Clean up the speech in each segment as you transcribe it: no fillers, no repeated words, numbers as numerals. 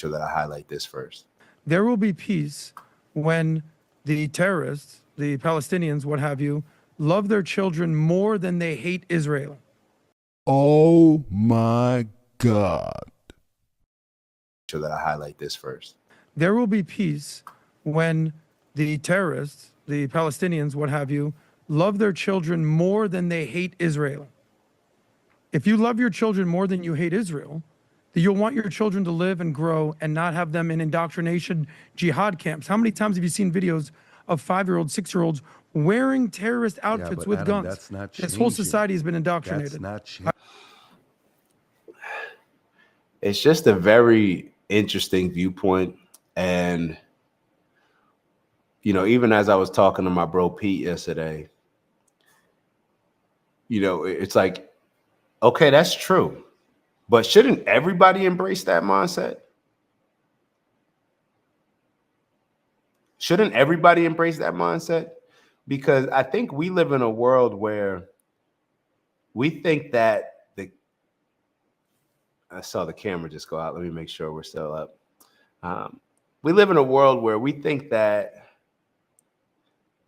Sure that I highlight this first. There will be peace when the terrorists, the Palestinians, what have you, love their children more than they hate Israel. Oh my God. Sure that I highlight this first. There will be peace when the terrorists, the Palestinians, what have you, love their children more than they hate Israel. If you love your children more than you hate Israel, then you'll want your children to live and grow and not have them in indoctrination jihad camps. How many times have you seen videos of 5-year-olds, 6-year-olds wearing terrorist outfits with Adam, guns? that's not This whole changing. society has been indoctrinated. That's not changing. It's just a very interesting viewpoint. And, you know, even as I was talking to my bro Pete yesterday, you know, it's like, okay, that's true. But shouldn't everybody embrace that mindset? Shouldn't everybody embrace that mindset? Because I think we live in a world where we think that I saw the camera just go out. Let me make sure we're still up. We live in a world where we think that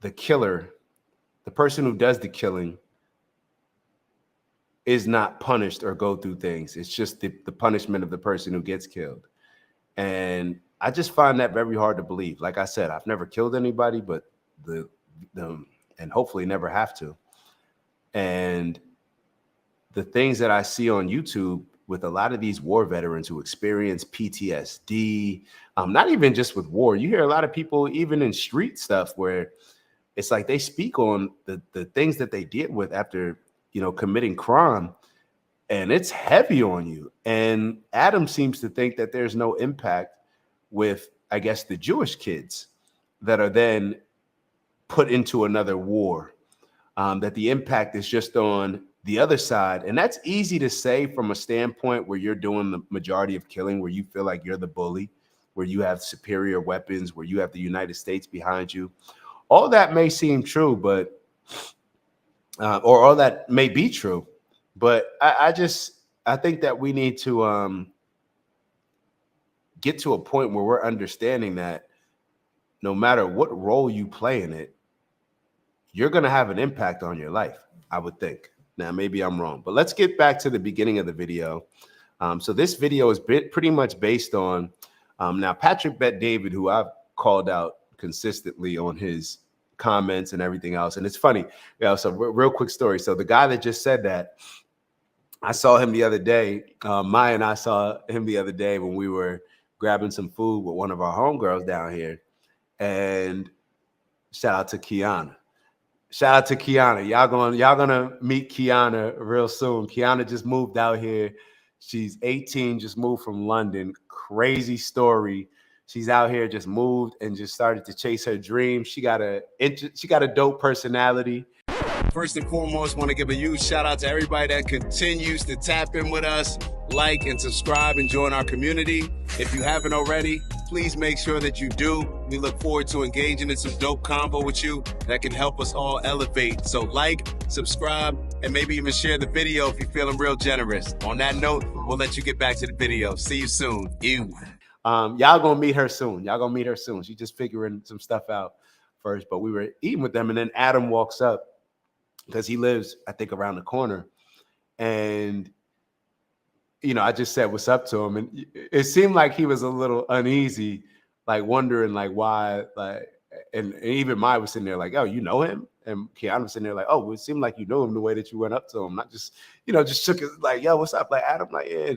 the killer, the person who does the killing, is not punished or go through things. It's just the punishment of the person who gets killed. And I just find that very hard to believe. Like I said, I've never killed anybody, but and hopefully never have to. And the things that I see on YouTube with a lot of these war veterans who experience PTSD, not even just with war, you hear a lot of people even in street stuff where it's like they speak on the things that they deal with after, you know, committing crime, and it's heavy on you. And Adam seems to think that there's no impact with, I guess, the Jewish kids that are then put into another war, that the impact is just on the other side. And that's easy to say from a standpoint where you're doing the majority of killing, where you feel like you're the bully, where you have superior weapons, where you have the United States behind you. All that may seem true, but or all that may be true, but I think that we need to get to a point where we're understanding that no matter what role you play in it, you're going to have an impact on your life, I would think. Now, maybe I'm wrong, but let's get back to the beginning of the video. So this video is pretty much based on now Patrick Bet David, who I've called out consistently on his comments and everything else. And it's funny, so real quick story. So the guy that just said that, I saw him the other day. Maya and I saw him the other day when we were grabbing some food with one of our homegirls down here. And shout out to Kiana. Shout out to Kiana. Y'all gonna meet Kiana real soon. Kiana just moved out here. She's 18, just moved from London. Crazy story. She's out here, just moved and just started to chase her dreams. She got a dope personality. First and foremost, want to give a huge shout out to everybody that continues to tap in with us, like and subscribe and join our community. If you haven't already, please make sure that you do. We look forward to engaging in some dope convo with you that can help us all elevate. So like, subscribe, and maybe even share the video if you're feeling real generous. On that note, we'll let you get back to the video. See you soon. Y'all gonna meet her soon. Y'all gonna meet her soon. She's just figuring some stuff out first, but we were eating with them, and then Adam walks up because he lives, I think, around the corner. And, you know, I just said what's up to him. And it seemed like he was a little uneasy, like wondering like why, like, and even Maya was sitting there like, oh, you know him? And Kiana was sitting there like, oh, it seemed like you know him the way that you went up to him. Not just, you know, just shook his, like, yo, what's up? Like, Adam, like, yeah.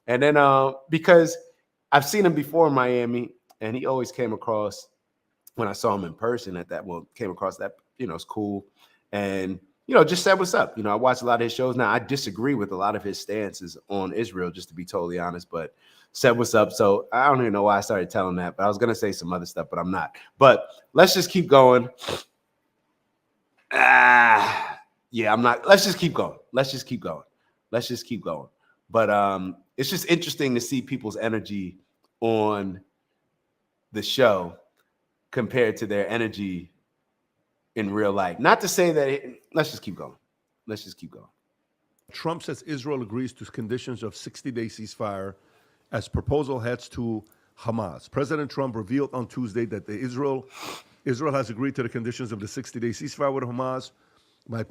And then because I've seen him before in Miami, and he always came across, when I saw him in person came across that, you know, it's cool. And, you know, just said what's up. You know, I watch a lot of his shows. Now, I disagree with a lot of his stances on Israel, just to be totally honest, but said what's up. So I don't even know why I started telling that, but I was going to say some other stuff, but I'm not. But let's just keep going. Yeah, I'm not. Let's just keep going. Let's just keep going. Let's just keep going. But it's just interesting to see people's energy on the show compared to their energy in real life. Not to say that let's just keep going. Let's just keep going. Trump says Israel agrees to conditions of 60-day ceasefire as proposal heads to Hamas. President Trump revealed on Tuesday that Israel has agreed to the conditions of the 60-day ceasefire with Hamas. My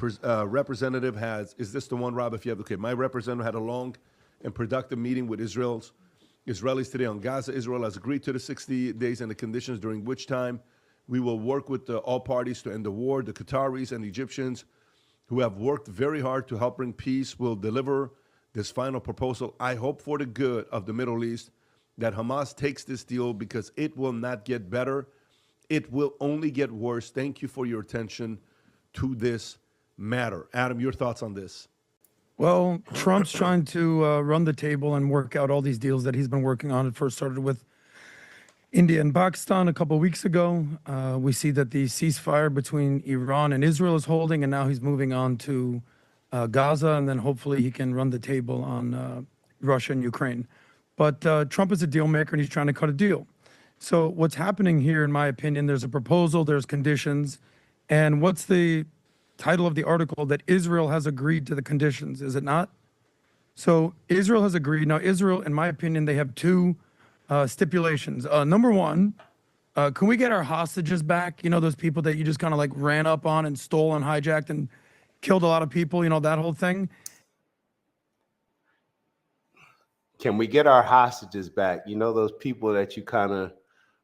representative is this the one, Rob? If you have, okay. My representative had a long and productive meeting with Israelis today on Gaza. Israel has agreed to the 60 days and the conditions during which time we will work with all parties to end the war. The Qataris and the Egyptians, who have worked very hard to help bring peace, will deliver this final proposal. I hope for the good of the Middle East that Hamas takes this deal, because it will not get better. It will only get worse. Thank you for your attention to this matter. Adam, your thoughts on this? Well, Trump's trying to run the table and work out all these deals that he's been working on. It first started with India and Pakistan a couple of weeks ago. We see that the ceasefire between Iran and Israel is holding, and now he's moving on to Gaza, and then hopefully he can run the table on Russia and Ukraine. But Trump is a deal maker, and he's trying to cut a deal. So what's happening here, in my opinion, there's a proposal, there's conditions, and what's the title of the article? That Israel has agreed to the conditions, is it not? So Israel has agreed. Now, Israel, in my opinion, they have two stipulations. Number one, can we get our hostages back? You know, those people that you just kind of like ran up on and stole and hijacked and killed a lot of people, you know, that whole thing. Can we get our hostages back? You know, those people that you kind of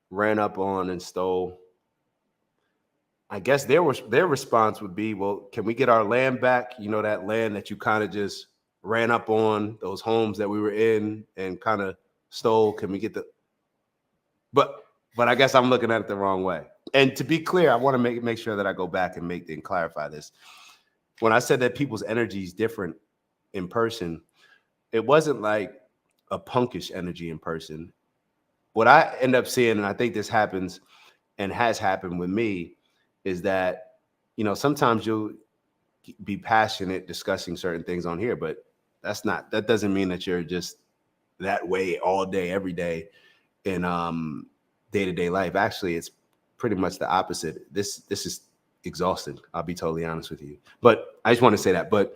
ran up on and stole. I guess their response would be, well, can we get our land back? You know, that land that you kind of just ran up on, those homes that we were in and kind of stole. Can we get the? But I guess I'm looking at it the wrong way. And to be clear, I want to make sure that I go back and clarify this. When I said that people's energy is different in person, it wasn't like a punkish energy in person. What I end up seeing, and I think this happens and has happened with me, is that, you know, sometimes you'll be passionate discussing certain things on here, but that doesn't mean that you're just that way all day, every day in day-to-day life. Actually, it's pretty much the opposite. This is exhausting. I'll be totally honest with you. But I just want to say that. But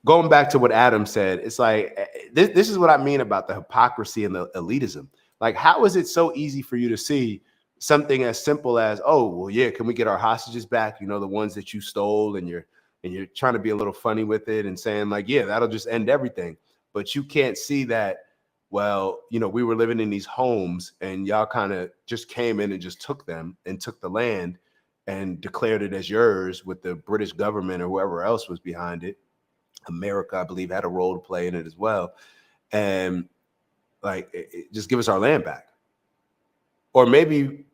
going back to what Adam said, it's like, this is what I mean about the hypocrisy and the elitism. Like, how is it so easy for you to see something as simple as, oh, well, yeah, can we get our hostages back? You know, the ones that you stole, and you're trying to be a little funny with it and saying like, yeah, that'll just end everything. But you can't see that, well, you know, we were living in these homes and y'all kind of just came in and just took them and took the land and declared it as yours, with the British government or whoever else was behind it. America, I believe, had a role to play in it as well. And like, just give us our land back. Or maybe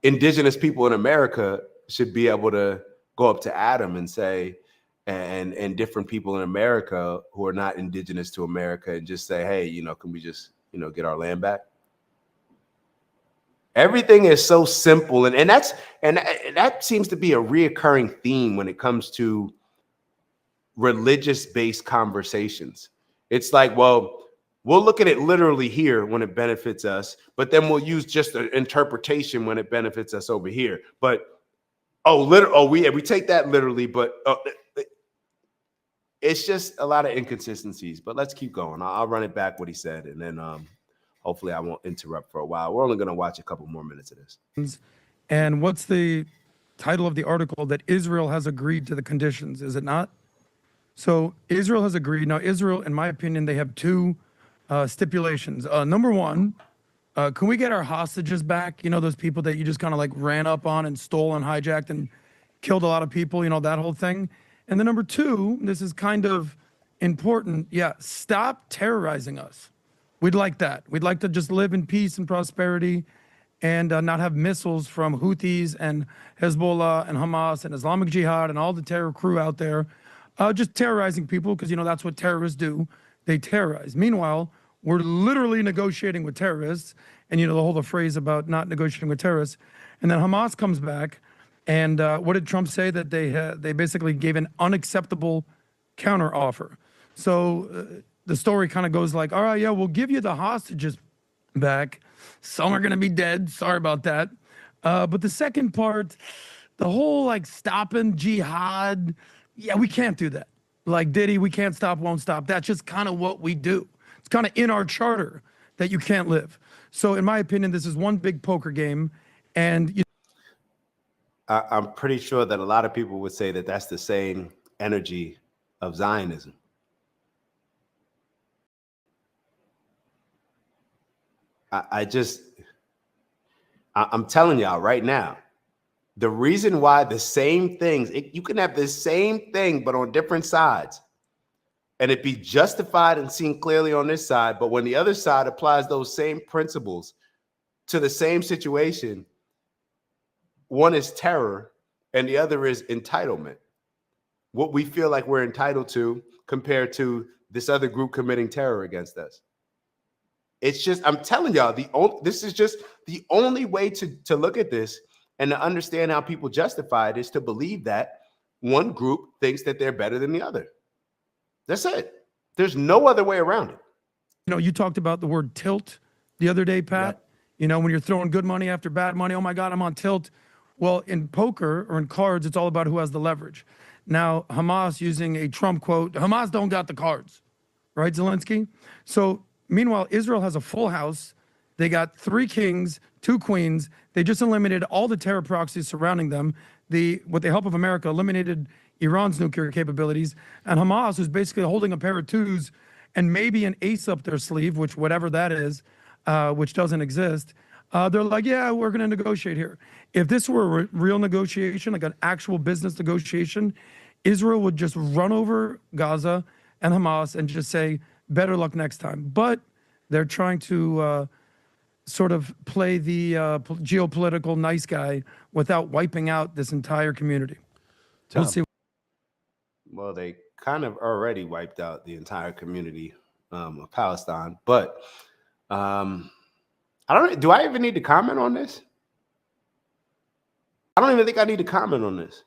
indigenous people in America should be able to go up to Adam and say, and different people in America who are not indigenous to America, and just say, hey, you know, can we just, you know, get our land back? Everything is so simple. And that seems to be a reoccurring theme when it comes to religious-based conversations. It's like, well, we'll look at it literally here when it benefits us, but then we'll use just an interpretation when it benefits us over here. But we take that literally, but it's just a lot of inconsistencies. But let's keep going. I'll run it back what he said, and then hopefully I won't interrupt for a while. We're only going to watch a couple more minutes of this. And what's the title of the article? That Israel has agreed to the conditions, is it not? So Israel has agreed. Now, Israel, in my opinion, they have two stipulations. Number one, can we get our hostages back? You know, those people that you just kind of like ran up on and stole and hijacked and killed a lot of people, you know, that whole thing. And then number two, this is kind of important. Yeah, stop terrorizing us. We'd like that. We'd like to just live in peace and prosperity, and not have missiles from Houthis and Hezbollah and Hamas and Islamic Jihad and all the terror crew out there just terrorizing people, because, you know, that's what terrorists do. They terrorize. Meanwhile, we're literally negotiating with terrorists, and, you know, the whole phrase about not negotiating with terrorists. And then Hamas comes back, and what did Trump say? That they basically gave an unacceptable counter offer. So the story kind of goes like, all right, yeah, we'll give you the hostages back. Some are going to be dead. Sorry about that. But the second part, the whole like stopping jihad, yeah, we can't do that. Like Diddy, we can't stop, won't stop. That's just kind of what we do. It's kind of in our charter that you can't live. So in my opinion, this is one big poker game. And I'm pretty sure that a lot of people would say that that's the same energy of Zionism. I'm telling y'all right now, the reason why the same things, you can have the same thing, but on different sides, and it be justified and seen clearly on this side. But when the other side applies those same principles to the same situation, one is terror and the other is entitlement. What we feel like we're entitled to compared to this other group committing terror against us. It's just, I'm telling y'all, this is just the only way to look at this and to understand how people justify it is to believe that one group thinks that they're better than the other. That's it. There's no other way around it. You talked about the word tilt the other day, Pat. Yep. When you're throwing good money after bad money, oh my God, I'm on tilt. Well, in poker or in cards, it's all about who has the leverage. Now, Hamas using a Trump quote, Hamas don't got the cards, right, Zelensky? So meanwhile, Israel has a full house. They got 3 kings, 2 queens. They just eliminated all the terror proxies surrounding them. With the help of America, eliminated Iran's nuclear capabilities. And Hamas, who's basically holding a pair of 2s and maybe an ace up their sleeve, which whatever that is, which doesn't exist, they're like, yeah, we're going to negotiate here. If this were a real negotiation, like an actual business negotiation, Israel would just run over Gaza and Hamas and just say, better luck next time. But they're trying to sort of play the geopolitical nice guy without wiping out this entire community. Tom. We'll see. Well, they kind of already wiped out the entire community of Palestine, but do I even need to comment on this? I don't even think I need to comment on this.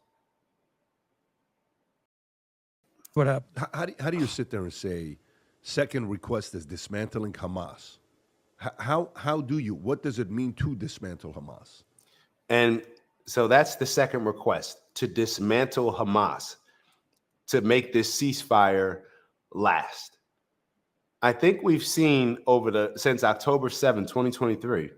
What happened? How do you sit there and say second request is dismantling Hamas? How do you? What does it mean to dismantle Hamas? And so that's the second request, to dismantle Hamas, to make this ceasefire last. I think we've seen since October 7, 2023,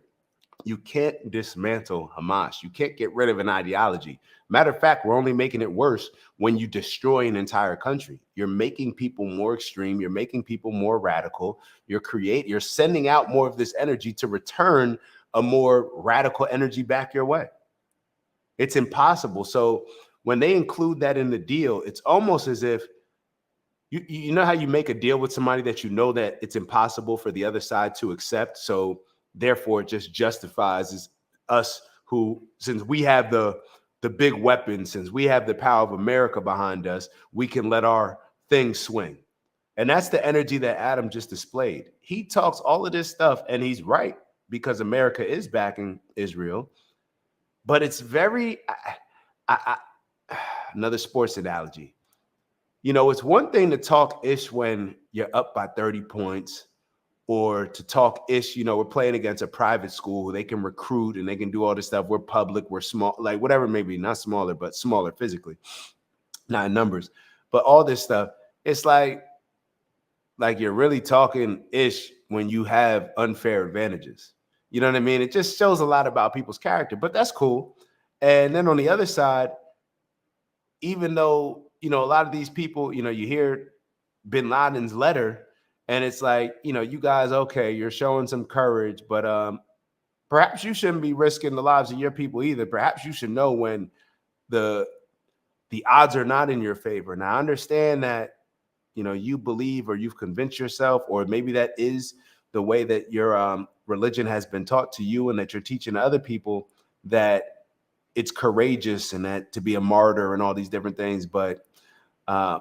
you can't dismantle Hamas. You can't get rid of an ideology. Matter of fact, we're only making it worse when you destroy an entire country. You're making people more extreme. You're making people more radical. You're sending out more of this energy to return a more radical energy back your way. It's impossible. So when they include that in the deal, it's almost as if you know how you make a deal with somebody that you know that it's impossible for the other side to accept. So therefore, it just justifies us who, since we have the big weapon, since we have the power of America behind us, we can let our thing swing. And that's the energy that Adam just displayed. He talks all of this stuff, and he's right, because America is backing Israel. But it's very, another sports analogy. It's one thing to talk ish when you're up by 30 points, or to talk ish, we're playing against a private school. They can recruit and they can do all this stuff. We're public, we're small, like whatever, maybe not smaller, but smaller physically, not in numbers. But all this stuff, it's like you're really talking ish when you have unfair advantages. You know what I mean? It just shows a lot about people's character, but that's cool. And then on the other side, even though, a lot of these people, you hear bin Laden's letter, and it's like, you guys, okay, you're showing some courage, but perhaps you shouldn't be risking the lives of your people either. Perhaps you should know when the odds are not in your favor. Now, I understand that, you believe, or you've convinced yourself, or maybe that is the way that your religion has been taught to you, and that you're teaching other people that it's courageous and that to be a martyr and all these different things. But I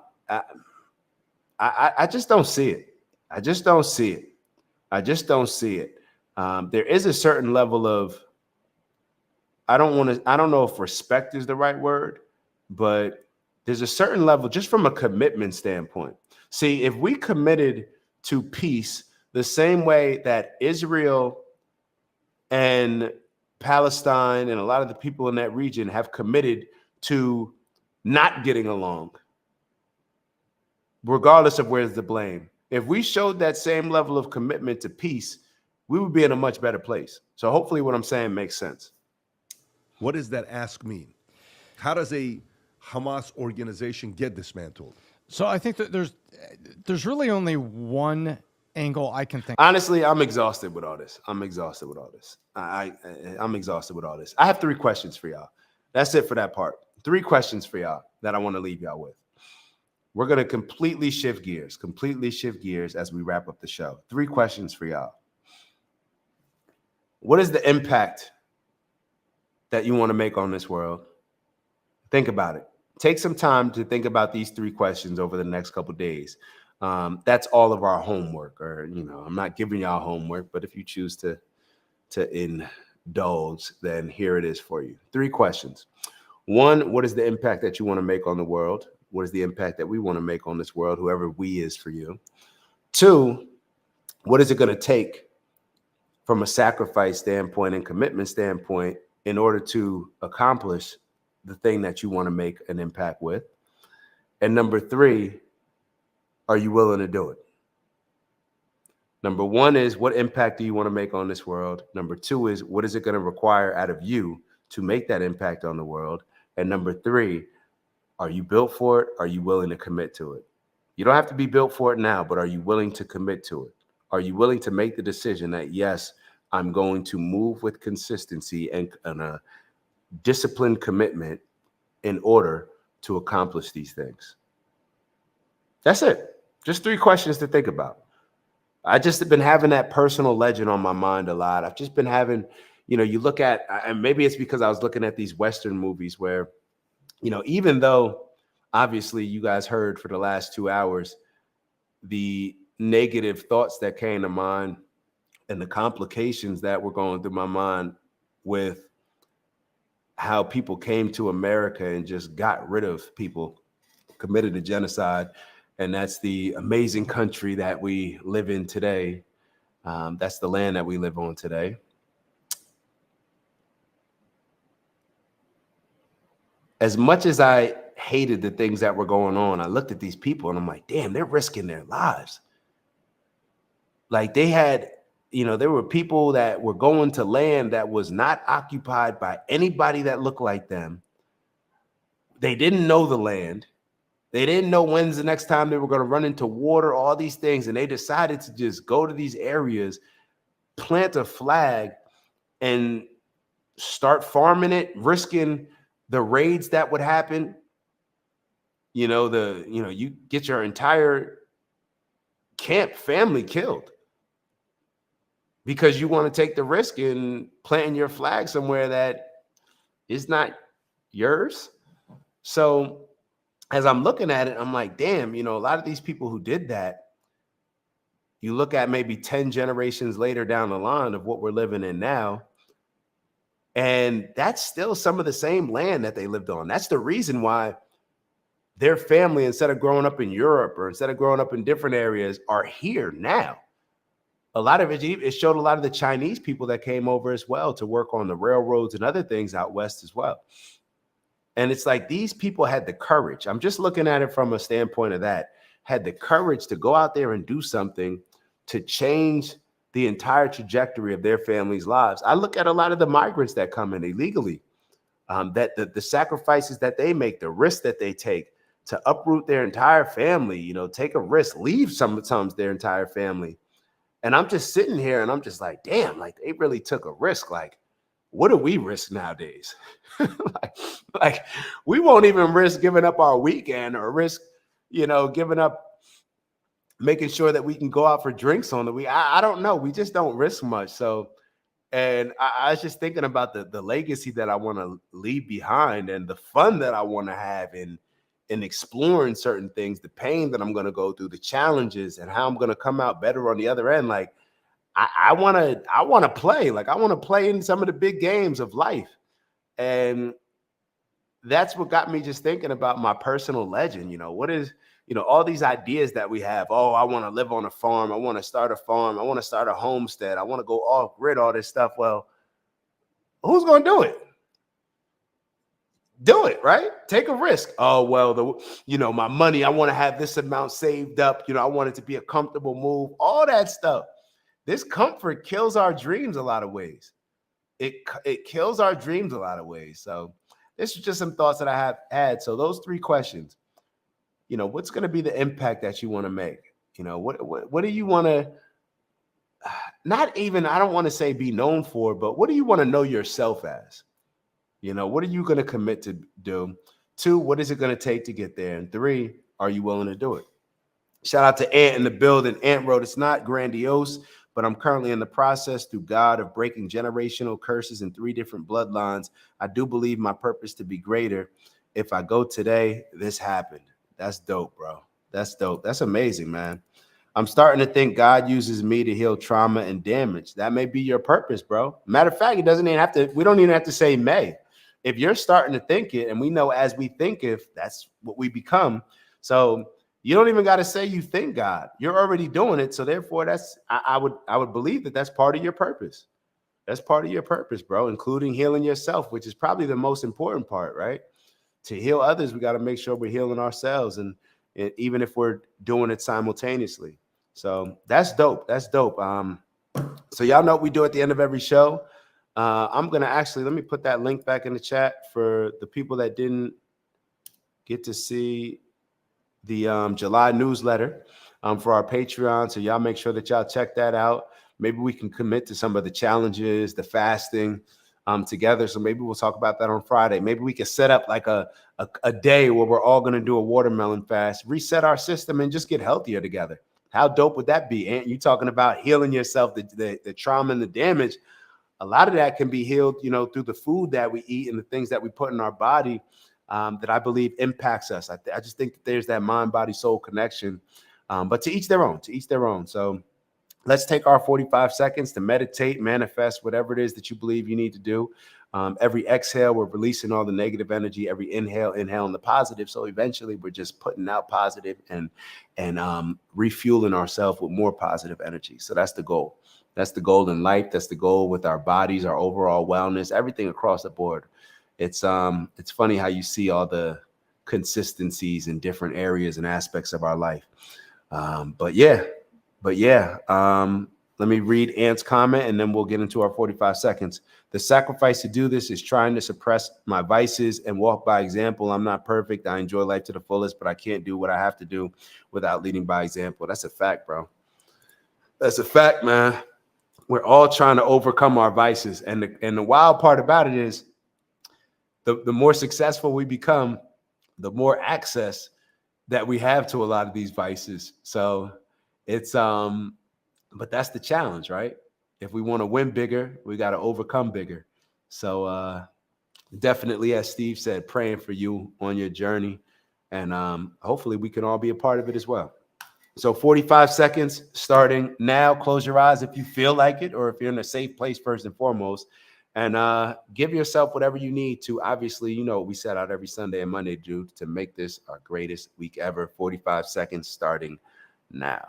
just don't see it. I just don't see it. There is a certain level of, I don't know if respect is the right word, but there's a certain level just from a commitment standpoint. See, if we committed to peace the same way that Israel and Palestine and a lot of the people in that region have committed to not getting along, regardless of where's the blame. If we showed that same level of commitment to peace, we would be in a much better place. So hopefully what I'm saying makes sense. What does that ask mean? How does a Hamas organization get dismantled? So I think that there's really only one angle I can think. Honestly, I'm exhausted with all this. I'm exhausted with all this. I'm exhausted with all this. I have 3 questions for y'all. That's it for that part. 3 questions for y'all that I want to leave y'all with. We're going to completely shift gears as we wrap up the show. 3 questions for y'all. What is the impact that you want to make on this world? Think about it. Take some time to think about these 3 questions over the next couple of days. That's all of our homework, or, I'm not giving y'all homework, but if you choose to indulge, then here it is for you. 3 questions. 1, what is the impact that you want to make on the world? What is the impact that we want to make on this world, whoever we is for you? 2, what is it going to take from a sacrifice standpoint and commitment standpoint in order to accomplish the thing that you want to make an impact with? And number 3, are you willing to do it? Number 1 is, what impact do you want to make on this world? Number 2 is, what is it going to require out of you to make that impact on the world? And number 3, are you built for it? Are you willing to commit to it? You don't have to be built for it now, but are you willing to commit to it? Are you willing to make the decision that, yes, I'm going to move with consistency and a disciplined commitment in order to accomplish these things? That's it. Just 3 questions to think about. I just have been having that personal legend on my mind a lot. I've just been having, you look at, and maybe it's because I was looking at these Western movies where, even though obviously you guys heard for the last 2 hours the negative thoughts that came to mind and the complications that were going through my mind with how people came to America and just got rid of people, committed a genocide. And that's the amazing country that we live in today. That's the land that we live on today. As much as I hated the things that were going on, I looked at these people and I'm like, damn, they're risking their lives. Like they had, there were people that were going to land that was not occupied by anybody that looked like them. They didn't know the land. They didn't know when's the next time they were going to run into water, all these things. And they decided to just go to these areas, plant a flag, and start farming it, risking the raids that would happen. You get your entire camp family killed because you want to take the risk in planting your flag somewhere that is not yours. So as I'm looking at it, I'm like, damn, a lot of these people who did that, you look at maybe 10 generations later down the line of what we're living in now, and that's still some of the same land that they lived on. That's the reason why their family, instead of growing up in Europe or instead of growing up in different areas, are here now. A lot of it showed a lot of the Chinese people that came over as well to work on the railroads and other things out west as well. And it's like these people had the courage. I'm just looking at it from a standpoint of that, had the courage to go out there and do something to change the entire trajectory of their families' lives. I look at a lot of the migrants that come in illegally, that the sacrifices that they make, the risks that they take to uproot their entire family, take a risk, leave sometimes their entire family. And I'm just sitting here and I'm just like, damn, like they really took a risk. Like, what do we risk nowadays? like we won't even risk giving up our weekend or risk, giving up making sure that we can go out for drinks on the week. I don't know. We just don't risk much. So, and I was just thinking about the legacy that I want to leave behind and the fun that I want to have in exploring certain things, the pain that I'm going to go through, the challenges, and how I'm going to come out better on the other end. Like I want to play. Like I want to play in some of the big games of life. And that's what got me just thinking about my personal legend. What is, all these ideas that we have. Oh, I want to live on a farm. I want to start a farm. I want to start a homestead. I want to go off grid, all this stuff. Well, who's going to do it? Do it, right? Take a risk. Oh, well, my money, I want to have this amount saved up. I want it to be a comfortable move, all that stuff. this comfort kills our dreams a lot of ways. It kills our dreams a lot of ways. So this is just some thoughts that I have had. So those 3 questions, what's going to be the impact that you want to make? What do you want to, not even, I don't want to say be known for, but what do you want to know yourself as? What are you going to commit to do? 2, what is it going to take to get there? And 3, are you willing to do it? Shout out to Ant in the building. Ant wrote, it's not grandiose, but I'm currently in the process through God of breaking generational curses in 3 different bloodlines. I do believe my purpose to be greater. If I go today, this happened. That's dope, bro. That's dope. That's amazing, man. I'm starting to think God uses me to heal trauma and damage. That may be your purpose, bro. Matter of fact, it doesn't even have to, we don't even have to say may. If you're starting to think it, and we know as we think if, that's what we become. So you don't even got to say you think God. You're already doing it. So therefore, that's I would believe that that's part of your purpose. That's part of your purpose, bro, including healing yourself, which is probably the most important part, right? To heal others, we got to make sure we're healing ourselves, and even if we're doing it simultaneously. So that's dope. That's dope. So y'all know what we do at the end of every show. I'm going to actually, let me put that link back in the chat for the people that didn't get to see the July newsletter for our Patreon. So y'all make sure that y'all check that out. Maybe we can commit to some of the challenges, the fasting together. So maybe we'll talk about that on Friday. Maybe we can set up like a day where we're all going to do a watermelon fast, reset our system, and just get healthier together. How dope would that be? Ant, you talking about healing yourself, the trauma and the damage. A lot of that can be healed, through the food that we eat and the things that we put in our body that I believe impacts us. I just think that there's that mind, body, soul connection. But to each their own. So let's take our 45 seconds to meditate, manifest, whatever it is that you believe you need to do. Every exhale, we're releasing all the negative energy. Every inhale in the positive. So eventually we're just putting out positive and refueling ourselves with more positive energy. So that's the goal. That's the goal in life. That's the goal with our bodies, our overall wellness, everything across the board. It's funny how you see all the consistencies in different areas and aspects of our life. But yeah. Let me read Ant's comment and then we'll get into our 45 seconds. The sacrifice to do this is trying to suppress my vices and walk by example. I'm not perfect. I enjoy life to the fullest, but I can't do what I have to do without leading by example. That's a fact, bro. That's a fact, man. We're all trying to overcome our vices. And the wild part about it is the more successful we become, the more access that we have to a lot of these vices. So it's, but that's the challenge, right? If we want to win bigger, we got to overcome bigger. So definitely, as Steve said, praying for you on your journey. And hopefully we can all be a part of it as well. So 45 seconds starting now. Close your eyes if you feel like it, or if you're in a safe place first and foremost. And give yourself whatever you need to. Obviously, we set out every Sunday and Monday to make this our greatest week ever. 45 seconds starting now.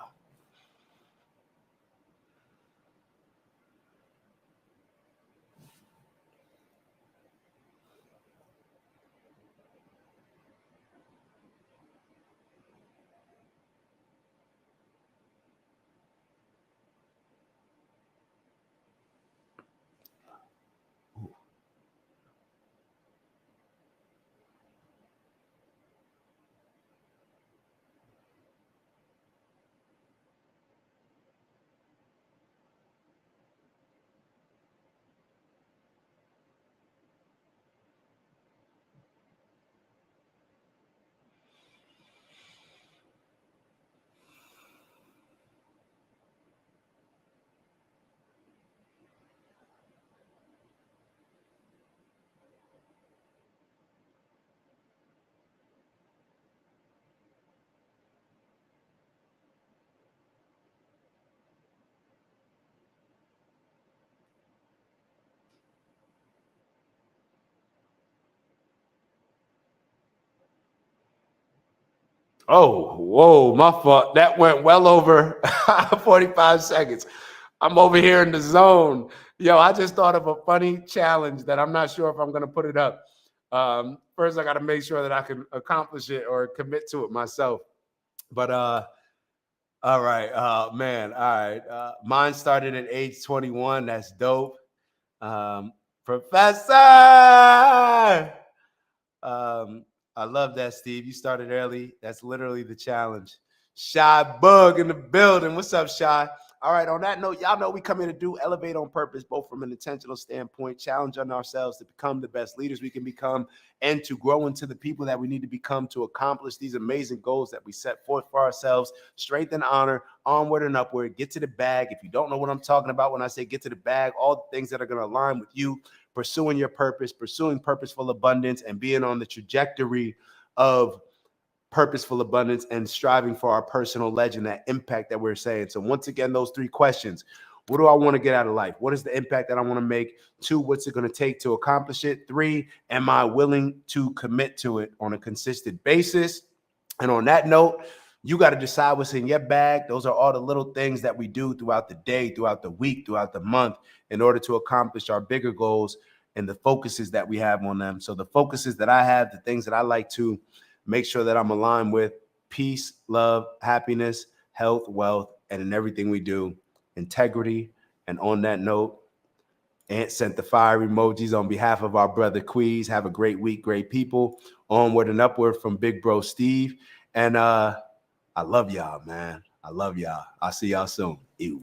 Oh, whoa, my fault. That went well over 45 seconds. I'm over here in the zone. Yo, I just thought of a funny challenge that I'm not sure if I'm going to put it up. First, I got to make sure that I can accomplish it or commit to it myself. But All right. Man. All right. Mine started at age 21. That's dope. Professor. I love that, Steve. You started early. That's literally the challenge. Shy Bug in the building. What's up, Shy? All right. On that note, y'all know we come here to do elevate on purpose, both from an intentional standpoint, challenging ourselves to become the best leaders we can become, and to grow into the people that we need to become to accomplish these amazing goals that we set forth for ourselves. Strength and honor, onward and upward. Get to the bag. If you don't know what I'm talking about when I say get to the bag, all the things that are going to align with you, pursuing your purpose, pursuing purposeful abundance, and being on the trajectory of purposeful abundance and striving for our personal legend, that impact that we're saying. So once again, those 3 questions. What do I want to get out of life? What is the impact that I want to make? 2, what's it going to take to accomplish it? 3, am I willing to commit to it on a consistent basis? And on that note, you got to decide what's in your bag. Those are all the little things that we do throughout the day, throughout the week, throughout the month in order to accomplish our bigger goals and the focuses that we have on them. So the focuses that I have, the things that I like to make sure that I'm aligned with: peace, love, happiness, health, wealth, and in everything we do, integrity. And on that note, Ant sent the fire emojis on behalf of our brother Queez. Have a great week, great people. Onward and upward from Big Bro Steve. And I love y'all, man. I love y'all. I'll see y'all soon. Ew.